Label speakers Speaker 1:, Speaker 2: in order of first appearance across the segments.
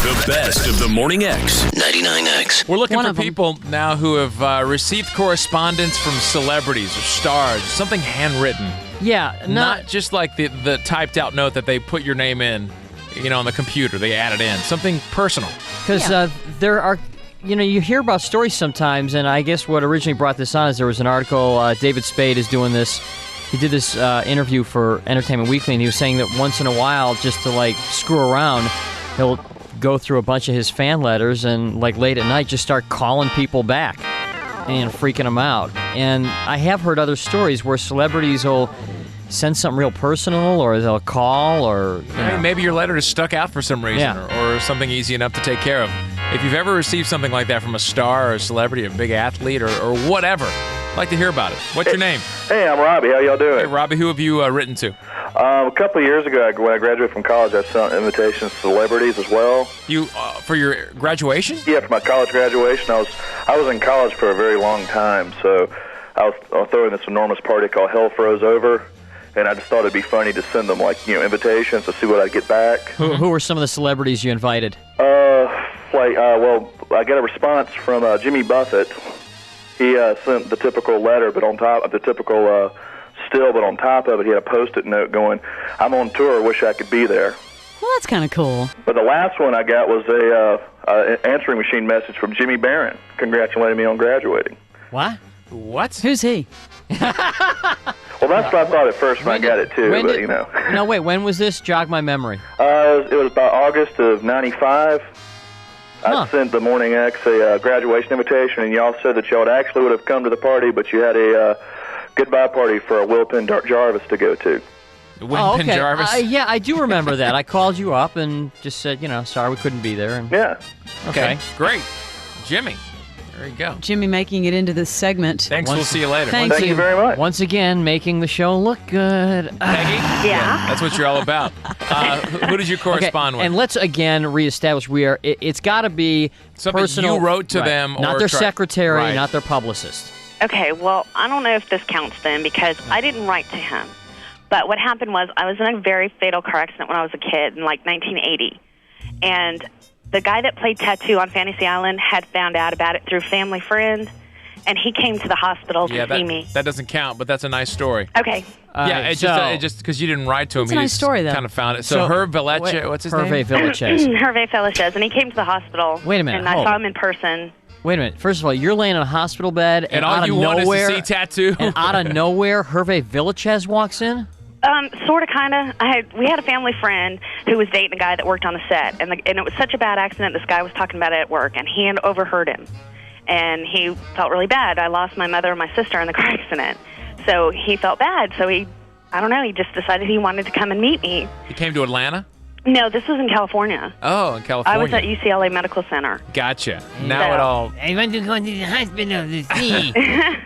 Speaker 1: The best of the Morning X.
Speaker 2: 99X.
Speaker 3: We're looking for people now who have received correspondence from celebrities or stars, something handwritten.
Speaker 4: Yeah,
Speaker 3: Not just like the typed out note that they put your name in, on the computer. They add it in. Something personal.
Speaker 4: because there are, you hear about stories sometimes, and I guess what originally brought this on is there was an article, David Spade is doing this. He did this interview for Entertainment Weekly, and he was saying that once in a while, just to screw around, he'll go through a bunch of his fan letters and late at night just start calling people back and freaking them out. And I have heard other stories where celebrities will send something real personal, or they'll call, or
Speaker 3: maybe your letter is stuck out for some reason, or something easy enough to take care of. If you've ever received something like that from a star or a celebrity, a big athlete, or whatever, I'd like to hear about it. What's your name?
Speaker 5: Hey, I'm Robbie. How y'all doing?
Speaker 3: Hey, Robbie, who have you written to?
Speaker 5: A couple of years ago, when I graduated from college, I sent invitations to celebrities as well.
Speaker 3: You for your graduation?
Speaker 5: Yeah, for my college graduation. I was in college for a very long time, so I was throwing this enormous party called Hell Froze Over, and I just thought it'd be funny to send them invitations to see what I'd get back.
Speaker 4: Who were some of the celebrities you invited?
Speaker 5: I got a response from Jimmy Buffett. He sent the typical letter, but on top of the typical still, but on top of it, he had a Post-it note going, "I'm on tour. Wish I could be there."
Speaker 6: Well, that's kind of cool.
Speaker 5: But the last one I got was an answering machine message from Jimmy Barron, congratulating me on graduating.
Speaker 4: What?
Speaker 6: Who's he?
Speaker 5: Well, that's what I thought at first when I got it too.
Speaker 4: No, wait. When was this? Jog my memory.
Speaker 5: It was about August of '95. I sent the Morning X a graduation invitation, and y'all said that y'all actually would have come to the party, but you had a goodbye party for a Will Penn Jarvis to go to.
Speaker 3: Penn Jarvis?
Speaker 4: Yeah, I do remember that. I called you up and just said, sorry we couldn't be there. And...
Speaker 5: Yeah.
Speaker 3: Okay, great. Jimmy, there you go.
Speaker 6: Jimmy making it into this segment.
Speaker 3: Thanks, we'll see you later.
Speaker 6: Thank
Speaker 5: you very much.
Speaker 4: Once again, making the show look good.
Speaker 3: Peggy? Yeah. That's what you're all about. Who did you correspond with?
Speaker 4: And let's again reestablish it's got to be
Speaker 3: something
Speaker 4: personal.
Speaker 3: You wrote to them.
Speaker 4: Not their secretary, not their publicist.
Speaker 7: Okay, well, I don't know if this counts then because I didn't write to him. But what happened was I was in a very fatal car accident when I was a kid in 1980. And the guy that played Tattoo on Fantasy Island had found out about it through family friend, and he came to the hospital to see me.
Speaker 3: That doesn't count, but that's a nice story.
Speaker 7: Okay.
Speaker 3: It just because you didn't write to him.
Speaker 6: It's a nice story, though.
Speaker 3: Kind of found it. So Hervé Villachez, what's his name?
Speaker 4: Hervé Villachez.
Speaker 7: Hervé Villachez, and he came to the hospital.
Speaker 4: Wait a minute.
Speaker 7: And I saw him in person.
Speaker 4: Wait a minute. First of all, you're laying in a hospital bed, and
Speaker 3: all
Speaker 4: out
Speaker 3: you
Speaker 4: of
Speaker 3: want
Speaker 4: nowhere,
Speaker 3: is to see Tattoo.
Speaker 4: and out of nowhere, Hervé Villachez walks in.
Speaker 7: Sort of, kind of. We had a family friend who was dating a guy that worked on the set, and it was such a bad accident. This guy was talking about it at work, and he had overheard him, and he felt really bad. I lost my mother and my sister in the car accident, so he felt bad. So he just decided he wanted to come and meet me.
Speaker 3: He came to Atlanta?
Speaker 7: No, this was in California.
Speaker 3: Oh, in California.
Speaker 7: I was at UCLA Medical Center.
Speaker 3: Gotcha. Now it all...
Speaker 4: I want to go to the hospital to see.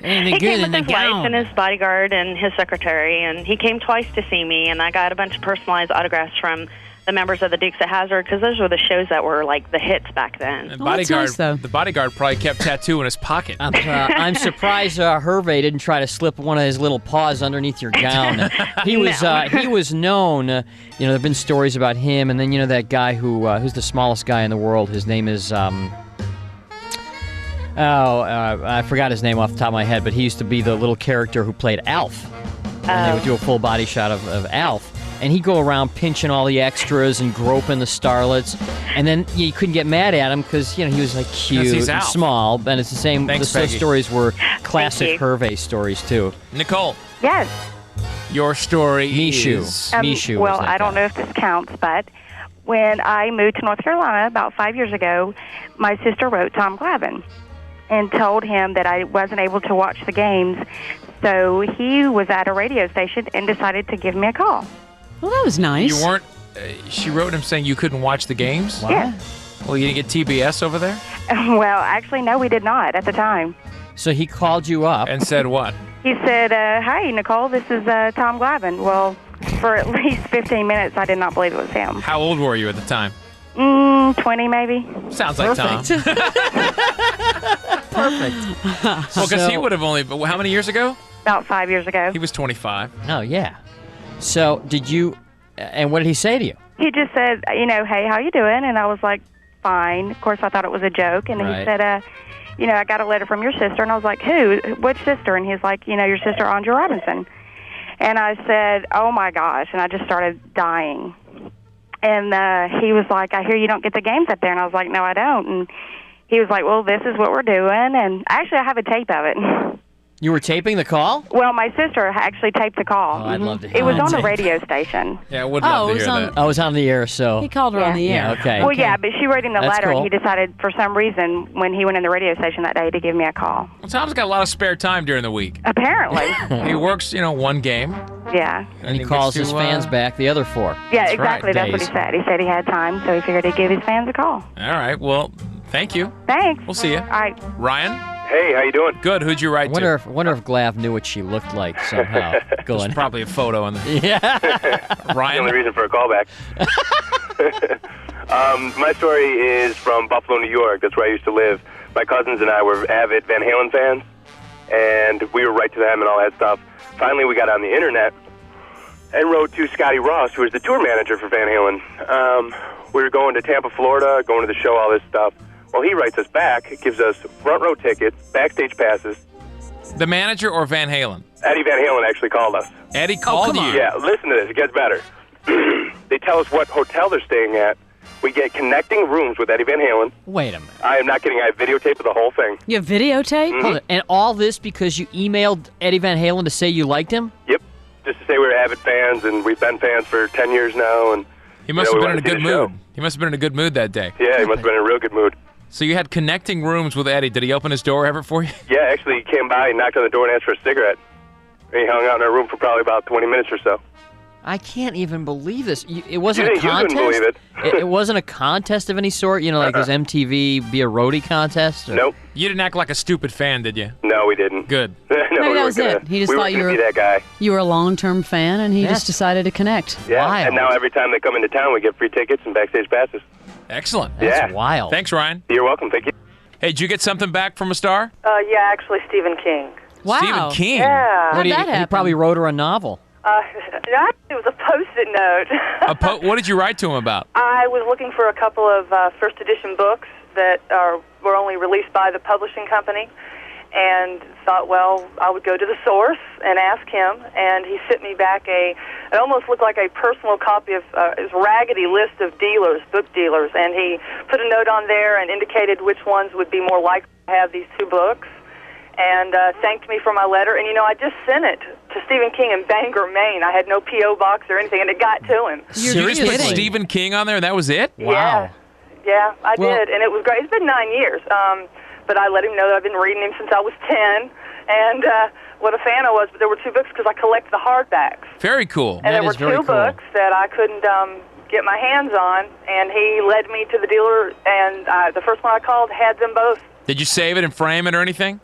Speaker 4: And
Speaker 7: he came with his wife and his bodyguard and his secretary, and he came twice to see me, and I got a bunch of personalized autographs from the members of the Dukes of Hazzard, because those were the shows that were the hits back then.
Speaker 3: And
Speaker 6: that's nice, though.
Speaker 3: The bodyguard probably kept Tattoo in his pocket.
Speaker 4: I'm surprised Hervé didn't try to slip one of his little paws underneath your gown. He was known. There have been stories about him, and then that guy who's the smallest guy in the world. His name is I forgot his name off the top of my head, but he used to be the little character who played Alf. And they would do a full body shot of Alf. And he'd go around pinching all the extras and groping the starlets. And then you couldn't get mad at him because, he was cute and small. And it's the same.
Speaker 3: Thanks,
Speaker 4: those
Speaker 3: Peggy.
Speaker 4: stories were classic Hervé stories, too.
Speaker 3: Nicole.
Speaker 8: Yes.
Speaker 3: Your story
Speaker 4: Mishu.
Speaker 3: is...
Speaker 4: Mishu.
Speaker 8: Well, I don't know if this counts, but when I moved to North Carolina about 5 years ago, my sister wrote Tom Glavine and told him that I wasn't able to watch the games. So he was at a radio station and decided to give me a call.
Speaker 6: Well, that was nice.
Speaker 3: You weren't... she wrote him saying you couldn't watch the games?
Speaker 4: What?
Speaker 8: Yeah.
Speaker 3: Well, you didn't get TBS over there?
Speaker 8: Well, actually, no, we did not at the time.
Speaker 4: So he called you up.
Speaker 3: And said what?
Speaker 8: He said, "Hi, Nicole, this is Tom Glavine." Well, for at least 15 minutes, I did not believe it was him.
Speaker 3: How old were you at the time?
Speaker 8: 20 maybe.
Speaker 3: Sounds like Tom.
Speaker 4: Perfect.
Speaker 3: Well, because he would have only... How many years ago?
Speaker 8: About 5 years ago.
Speaker 3: He was 25.
Speaker 4: Oh, yeah. So did you... And what did he say to you?
Speaker 8: He just said, hey, how you doing? And I was like, fine. Of course, I thought it was a joke. And
Speaker 4: Right.
Speaker 8: he said, I got a letter from your sister. And I was like, who? Which sister? And he's like, your sister, Andrea Robinson. And I said, oh, my gosh. And I just started dying. And he was like, I hear you don't get the games up there. And I was like, no, I don't. And he was like, well, this is what we're doing. And actually, I have a tape of it.
Speaker 4: You were taping the call?
Speaker 8: Well, my sister actually taped the call.
Speaker 4: Oh, I'd love to hear
Speaker 8: It was
Speaker 4: that
Speaker 8: on the
Speaker 4: tape.
Speaker 8: radio station.
Speaker 3: Yeah, I would love
Speaker 6: it
Speaker 3: to
Speaker 6: was
Speaker 3: hear
Speaker 6: on-
Speaker 3: that.
Speaker 4: I was on the air, so.
Speaker 6: He called her on the air.
Speaker 4: Yeah, okay.
Speaker 8: Well, yeah, but she wrote him the
Speaker 4: That's
Speaker 8: letter,
Speaker 4: cool.
Speaker 8: and he decided for some reason when he went in the radio station that day to give me a call.
Speaker 3: Well, Tom's got a lot of spare time during the week.
Speaker 8: Apparently.
Speaker 3: He works, one game.
Speaker 8: Yeah.
Speaker 4: And he
Speaker 3: gets
Speaker 4: calls
Speaker 3: to,
Speaker 4: his fans back the other 4.
Speaker 8: Yeah,
Speaker 3: That's
Speaker 8: exactly.
Speaker 3: right,
Speaker 8: That's what
Speaker 4: days.
Speaker 8: he said. He said he had time, so he figured he'd give his fans a call.
Speaker 3: All right. Well, thank you.
Speaker 8: Thanks.
Speaker 3: We'll see you.
Speaker 8: All right.
Speaker 3: Ryan?
Speaker 2: Hey, how you doing?
Speaker 3: Good. Who'd you write
Speaker 4: I
Speaker 3: to?
Speaker 4: wonder if Glav knew what she looked like somehow. Go
Speaker 3: There's
Speaker 4: on.
Speaker 3: probably a photo on there.
Speaker 4: Yeah.
Speaker 2: The only
Speaker 3: Ryan?
Speaker 2: reason for a callback. My story is from Buffalo, New York. That's where I used to live. My cousins and I were avid Van Halen fans, and we were right to them and all that stuff. Finally, we got on the internet and wrote to Scotty Ross, who was the tour manager for Van Halen. We were going to Tampa, Florida, going to the show, all this stuff. Well, he writes us back, gives us front row tickets, backstage passes.
Speaker 3: The manager or Van Halen?
Speaker 2: Eddie Van Halen actually called us.
Speaker 3: Eddie called you.
Speaker 2: Yeah, listen to this. It gets better. They tell us what hotel they're staying at. We get connecting rooms with Eddie Van Halen.
Speaker 4: Wait a minute.
Speaker 2: I am not kidding. I have videotape of the whole thing.
Speaker 6: You have videotape?
Speaker 4: Hold it. And all this because you emailed Eddie Van Halen to say you liked him?
Speaker 2: Yep. Just to say we're avid fans, and we've been fans for 10 years now. And
Speaker 3: He must
Speaker 2: we
Speaker 3: have been in a
Speaker 2: wanted to
Speaker 3: good
Speaker 2: see the
Speaker 3: mood.
Speaker 2: show.
Speaker 3: He must have been in a good mood that day.
Speaker 2: Yeah, he must have been in a real good mood.
Speaker 3: So you had connecting rooms with Eddie. Did he open his door ever for you?
Speaker 2: Yeah, actually, he came by and knocked on the door and asked for a cigarette. And he hung out in our room for probably about 20 minutes or so.
Speaker 4: I can't even believe this. It wasn't
Speaker 2: You
Speaker 4: a
Speaker 2: think you couldn't
Speaker 4: contest?
Speaker 2: believe it.
Speaker 4: It wasn't a contest of any sort? Like this MTV Be a Roadie contest? Or?
Speaker 2: Nope.
Speaker 3: You didn't act like a stupid fan, did you?
Speaker 2: No, we didn't.
Speaker 3: Good.
Speaker 2: No,
Speaker 6: Maybe
Speaker 2: we
Speaker 6: that
Speaker 2: weren't
Speaker 6: was it. He just
Speaker 2: we
Speaker 6: thought
Speaker 2: weren't
Speaker 6: you
Speaker 2: gonna
Speaker 6: were-
Speaker 2: be that guy.
Speaker 6: You were a long-term fan, and he
Speaker 4: Yes.
Speaker 6: just decided to connect.
Speaker 2: Yeah,
Speaker 4: Wild.
Speaker 2: and now every time they come into town, we get free tickets and backstage passes.
Speaker 3: Excellent.
Speaker 4: That's
Speaker 2: Yeah.
Speaker 4: wild.
Speaker 3: Thanks, Ryan.
Speaker 2: You're welcome. Thank you.
Speaker 3: Hey, did you get something back from a star?
Speaker 9: Yeah, actually, Stephen King.
Speaker 6: Wow.
Speaker 3: Stephen King.
Speaker 9: Yeah.
Speaker 4: What do you,
Speaker 6: How'd that
Speaker 4: he
Speaker 6: happen?
Speaker 4: probably wrote her a novel.
Speaker 9: It was a Post-it note.
Speaker 3: What did you write to him about?
Speaker 9: I was looking for a couple of first edition books that were only released by the publishing company, and thought, well, I would go to the source and ask him, and he sent me back it almost looked like a personal copy of his raggedy list of book dealers, and he put a note on there and indicated which ones would be more likely to have these 2 books, and thanked me for my letter. And, I just sent it to Stephen King in Bangor, Maine. I had no P.O. box or anything, and it got to him.
Speaker 4: You're
Speaker 3: You just put
Speaker 4: kidding.
Speaker 3: Stephen King on there, and that was it?
Speaker 4: Wow.
Speaker 9: Yeah, I
Speaker 4: Well-
Speaker 9: did, and it was great. It's been 9 years, but I let him know that I've been reading him since I was 10, and what a fan I was. But there were 2 books because I collect the hardbacks.
Speaker 3: Very cool.
Speaker 9: And there
Speaker 4: That
Speaker 9: were
Speaker 4: is very
Speaker 9: 2
Speaker 4: cool.
Speaker 9: books that I couldn't get my hands on, and he led me to the dealer, and the first one I called had them both.
Speaker 3: Did you save it and frame it or anything?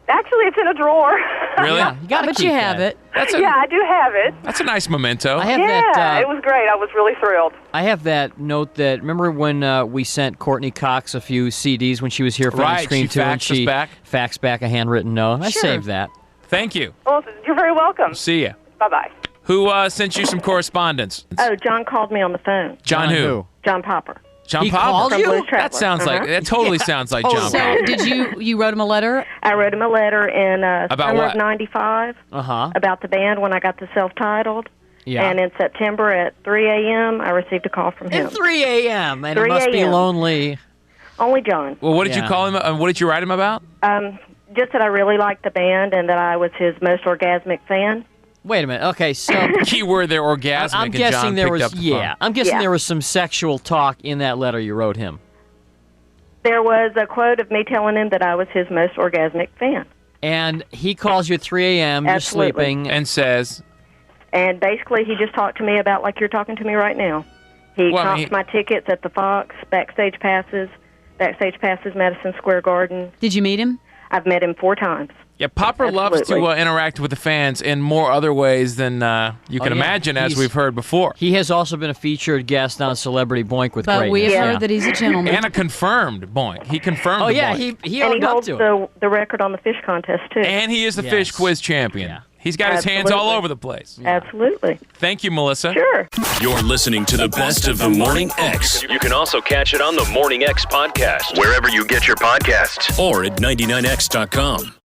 Speaker 9: Actually, it's in a drawer.
Speaker 3: Really?
Speaker 4: Yeah, you gotta
Speaker 6: But
Speaker 4: keep
Speaker 6: you have
Speaker 4: that.
Speaker 6: it.
Speaker 9: Yeah, I do have it.
Speaker 3: That's a nice memento.
Speaker 4: I have
Speaker 9: Yeah,
Speaker 4: that.
Speaker 9: it was great. I was really thrilled.
Speaker 4: I have that note that. Remember when we sent Courtney Cox a few CDs when she was here for
Speaker 3: Right,
Speaker 4: Scream
Speaker 3: she
Speaker 4: 2, and
Speaker 3: faxed us
Speaker 4: she
Speaker 3: back.
Speaker 4: faxed back a handwritten note. I
Speaker 6: Sure.
Speaker 4: saved that.
Speaker 3: Thank you.
Speaker 9: Well, you're very welcome.
Speaker 3: See ya.
Speaker 9: Bye-bye.
Speaker 3: Who sent you some correspondence?
Speaker 10: Oh, John called me on the phone.
Speaker 3: John who?
Speaker 10: John Popper.
Speaker 3: John
Speaker 4: He
Speaker 3: Popper.
Speaker 4: called
Speaker 10: From
Speaker 4: you?
Speaker 10: Blues Traveler.
Speaker 3: That sounds like that totally sounds like John
Speaker 6: So
Speaker 3: Popper.
Speaker 6: did you wrote him a letter?
Speaker 10: I wrote him a letter in
Speaker 3: About
Speaker 10: summer
Speaker 3: what?
Speaker 10: of '95
Speaker 4: Uh-huh.
Speaker 10: about the band when I got the self-titled.
Speaker 4: Yeah.
Speaker 10: And in September at 3 a.m., I received a call from him.
Speaker 4: At 3 a.m. and it
Speaker 10: 3
Speaker 4: must be
Speaker 10: a.m..
Speaker 4: lonely.
Speaker 10: Only John.
Speaker 3: Well, what did you
Speaker 4: Yeah.
Speaker 3: call him? What did you write him about?
Speaker 10: Just that I really liked the band and that I was his most orgasmic fan.
Speaker 4: Wait a minute. Okay, so
Speaker 3: Keyword there, orgasmic.
Speaker 4: I'm
Speaker 3: and
Speaker 4: guessing
Speaker 3: John
Speaker 4: there
Speaker 3: picked
Speaker 4: was
Speaker 3: up the phone.
Speaker 4: I'm guessing
Speaker 10: Yeah.
Speaker 4: there was some sexual talk in that letter you wrote him.
Speaker 10: There was a quote of me telling him that I was his most orgasmic fan.
Speaker 4: And he calls you at 3 a.m. You're
Speaker 10: Absolutely.
Speaker 4: sleeping.
Speaker 3: And says,
Speaker 10: And basically, he just talked to me about like you're talking to me right now. He
Speaker 3: Well,
Speaker 10: comped
Speaker 3: he-
Speaker 10: my tickets at the Fox, backstage passes, Madison Square Garden.
Speaker 6: Did you meet him?
Speaker 10: I've met him 4 times.
Speaker 3: yeah, Popper loves to
Speaker 10: Absolutely.
Speaker 3: interact with the fans in more other ways than you can
Speaker 4: yeah.
Speaker 3: imagine, as
Speaker 4: He's-
Speaker 3: we've heard before.
Speaker 4: He has also been a featured guest on Celebrity Boink with
Speaker 6: But
Speaker 4: greatness.
Speaker 6: we have
Speaker 10: Yeah.
Speaker 6: heard that he's a gentleman.
Speaker 3: And a confirmed boink. He confirmed
Speaker 4: Oh
Speaker 3: the
Speaker 4: yeah,
Speaker 3: boink.
Speaker 4: he
Speaker 10: And
Speaker 4: owned
Speaker 10: he
Speaker 4: up
Speaker 10: holds
Speaker 4: to it.
Speaker 10: the record on the fish contest, too.
Speaker 3: And he is the fish
Speaker 4: Yes.
Speaker 3: quiz champion.
Speaker 4: Yeah.
Speaker 3: He's got his hands all
Speaker 10: Absolutely.
Speaker 3: over the place.
Speaker 10: Absolutely.
Speaker 3: Thank you, Melissa.
Speaker 10: Sure.
Speaker 1: You're listening to the best of the Morning X. You can also catch it on the Morning X podcast, wherever you get your podcasts, or at 99x.com.